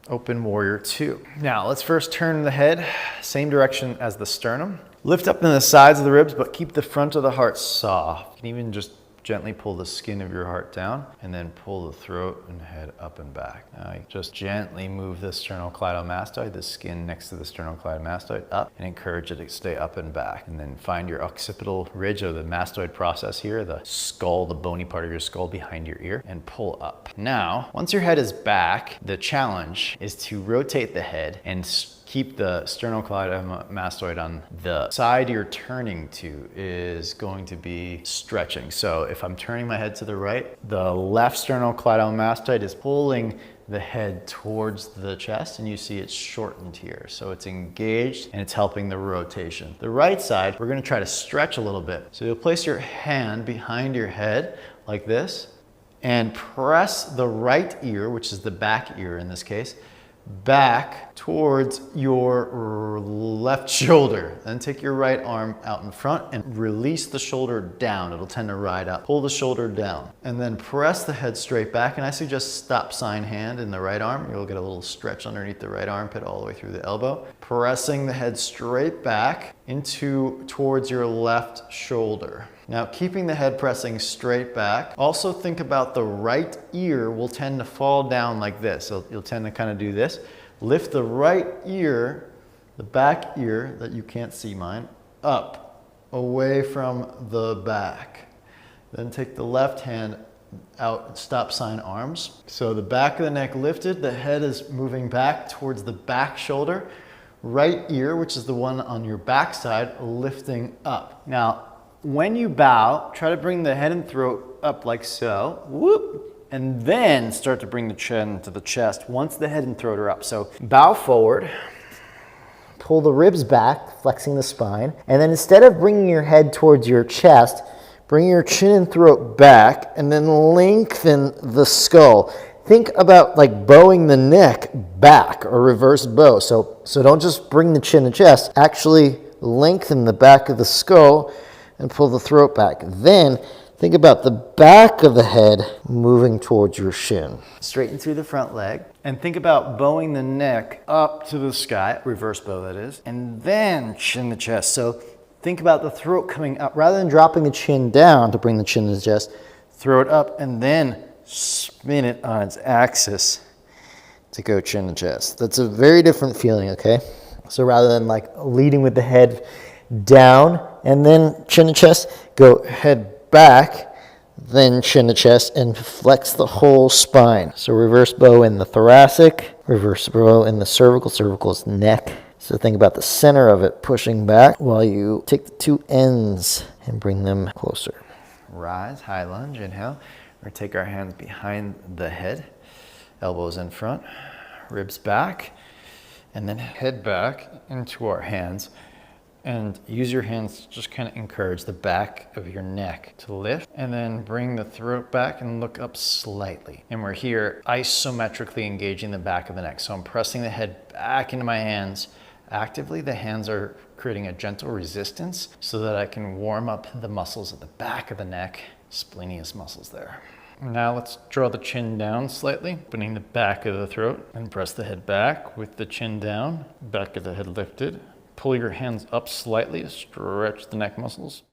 Open warrior two. Now let's first turn the head, same direction as the sternum. Lift up in the sides of the ribs, but keep the front of the heart soft. You can even just gently pull the skin of your heart down and then pull the throat and head up and back. Now you just gently move the sternocleidomastoid, the skin next to the sternocleidomastoid, up and encourage it to stay up and back. And then find your occipital ridge of the mastoid process here, the skull, the bony part of your skull behind your ear, and pull up. Now, once your head is back, the challenge is to rotate the head and keep the sternocleidomastoid on the side you're turning to is going to be stretching. So if I'm turning my head to the right, the left sternocleidomastoid is pulling the head towards the chest, and you see it's shortened here. So it's engaged and it's helping the rotation. The right side, we're gonna try to stretch a little bit. So you'll place your hand behind your head like this and press the right ear, which is the back ear in this case, back towards your left shoulder. Then take your right arm out in front and release the shoulder down. It'll tend to ride up. Pull the shoulder down and then press the head straight back. And I suggest stop sign hand in the right arm. You'll get a little stretch underneath the right armpit all the way through the elbow. Pressing the head straight back towards your left shoulder. Now, keeping the head pressing straight back, also think about the right ear will tend to fall down like this. So you'll tend to kind of do this. Lift the right ear, the back ear that you can't see mine, up, away from the back. Then take the left hand out, stop sign arms. So the back of the neck lifted, the head is moving back towards the back shoulder. Right ear, which is the one on your back side, lifting up. Now, when you bow, try to bring the head and throat up like so, whoop, and then start to bring the chin to the chest once the head and throat are up. So bow forward, pull the ribs back, flexing the spine, and then instead of bringing your head towards your chest, bring your chin and throat back, and then lengthen the skull. Think about like bowing the neck back, or reverse bow. So don't just bring the chin and chest, actually lengthen the back of the skull and pull the throat back. Then think about the back of the head moving towards your shin. Straighten through the front leg and think about bowing the neck up to the sky, reverse bow that is, and then chin to chest. So think about the throat coming up rather than dropping the chin down to bring the chin to the chest. Throat up and then spin it on its axis to go chin to chest. That's a very different feeling, okay? So rather than like leading with the head down and then chin to chest, go head back, then chin to chest, and flex the whole spine. So reverse bow in the thoracic, reverse bow in the cervical. Cervical is neck. So think about the center of it pushing back while you take the two ends and bring them closer. Rise, high lunge, inhale. We're gonna take our hands behind the head, elbows in front, ribs back, and then head back into our hands. And use your hands to just kind of encourage the back of your neck to lift, and then bring the throat back and look up slightly. And we're here isometrically engaging the back of the neck. So I'm pressing the head back into my hands. Actively, the hands are creating a gentle resistance so that I can warm up the muscles at the back of the neck, splenius muscles there. Now let's draw the chin down slightly, opening the back of the throat, and press the head back with the chin down, back of the head lifted. Pull your hands up slightly, stretch the neck muscles.